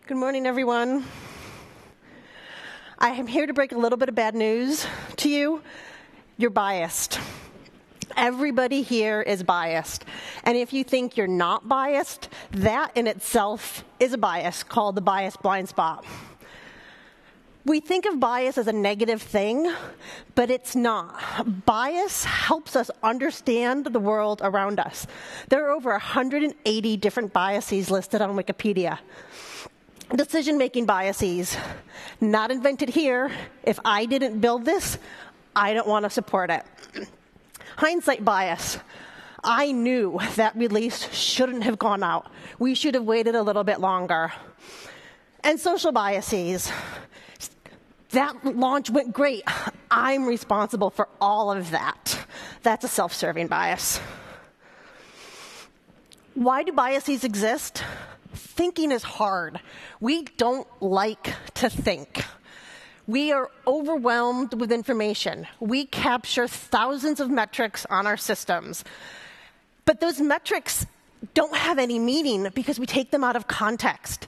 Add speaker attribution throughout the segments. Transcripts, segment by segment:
Speaker 1: Good morning, everyone. I am here to break a little bit of bad news to you. You're biased. Everybody here is biased. And if you think you're not biased, that in itself is a bias called the bias blind spot. We think of bias as a negative thing, but it's not. Bias helps us understand the world around us. There are over 180 different biases listed on Wikipedia. Decision-making biases, not invented here. If I didn't build this, I don't want to support it. Hindsight bias. I knew that release shouldn't have gone out. We should have waited a little bit longer. And social biases. That launch went great. I'm responsible for all of that. That's a self-serving bias. Why do biases exist? Thinking is hard. We don't like to think. We are overwhelmed with information. We capture thousands of metrics on our systems. But those metrics don't have any meaning because we take them out of context.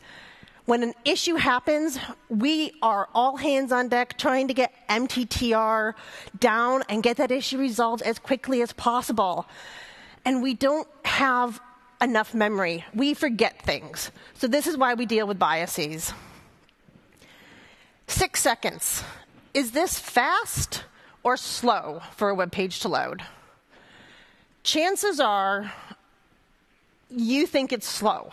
Speaker 1: When an issue happens, we are all hands on deck trying to get MTTR down and get that issue resolved as quickly as possible. And we don't have enough memory. We forget things. So this is why we deal with biases. 6 seconds. Is this fast or slow for a web page to load? Chances are you think it's slow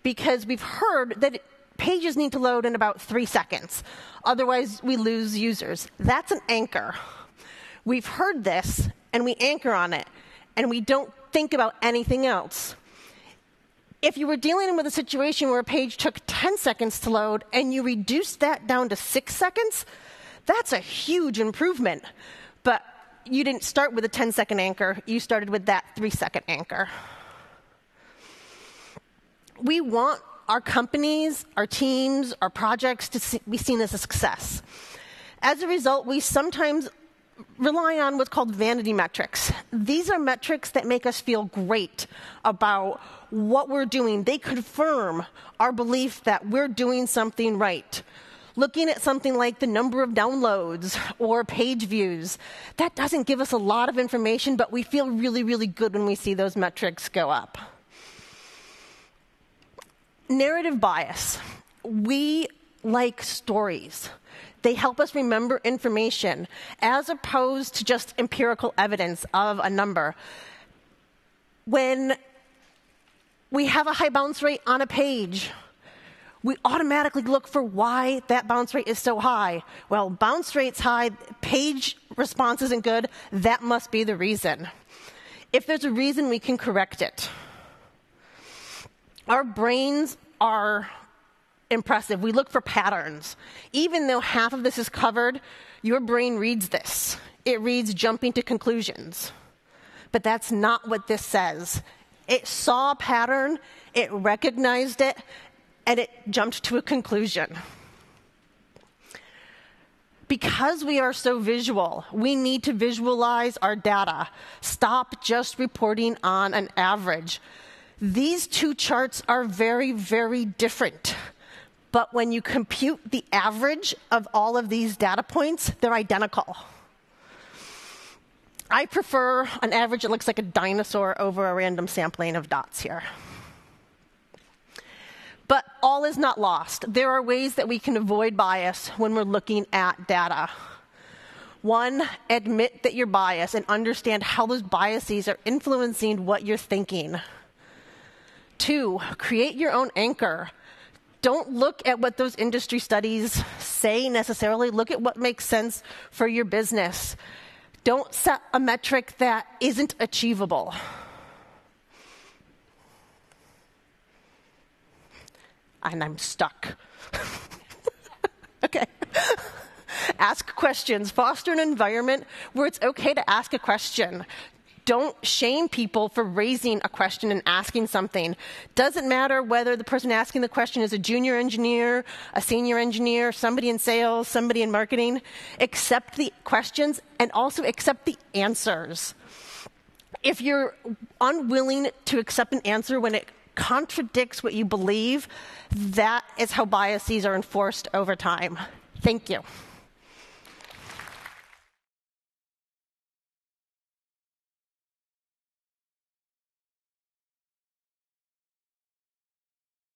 Speaker 1: because we've heard that pages need to load in about 3 seconds. Otherwise, we lose users. That's an anchor. We've heard this, and we anchor on it, and we don't think about anything else. If you were dealing with a situation where a page took 10 seconds to load and you reduced that down to 6 seconds, that's a huge improvement. But you didn't start with a 10-second anchor. You started with that 3-second anchor. We want our companies, our teams, our projects to be seen as a success. As a result, we sometimes rely on what's called vanity metrics. These are metrics that make us feel great about what we're doing. They confirm our belief that we're doing something right. Looking at something like the number of downloads or page views, that doesn't give us a lot of information, but we feel really, really good when we see those metrics go up. Narrative bias. We like stories. They help us remember information as opposed to just empirical evidence of a number. When we have a high bounce rate on a page, we automatically look for why that bounce rate is so high. Well, bounce rate's high, page response isn't good, that must be the reason. If there's a reason, we can correct it. Our brains are impressive. We look for patterns. Even though half of this is covered, your brain reads this. It reads jumping to conclusions. But that's not what this says. It saw a pattern, it recognized it, and it jumped to a conclusion. Because we are so visual, we need to visualize our data. Stop just reporting on an average. These two charts are very, very different. But when you compute the average of all of these data points, they're identical. I prefer an average that looks like a dinosaur over a random sampling of dots here. But all is not lost. There are ways that we can avoid bias when we're looking at data. One, admit that you're biased and understand how those biases are influencing what you're thinking. 2, create your own anchor. Don't look at what those industry studies say necessarily. Look at what makes sense for your business. Don't set a metric that isn't achievable. And I'm stuck. Okay. Ask questions. Foster an environment where it's okay to ask a question. Don't shame people for raising a question and asking something. Doesn't matter whether the person asking the question is a junior engineer, a senior engineer, somebody in sales, somebody in marketing. Accept the questions and also accept the answers. If you're unwilling to accept an answer when it contradicts what you believe, that is how biases are enforced over time. Thank you.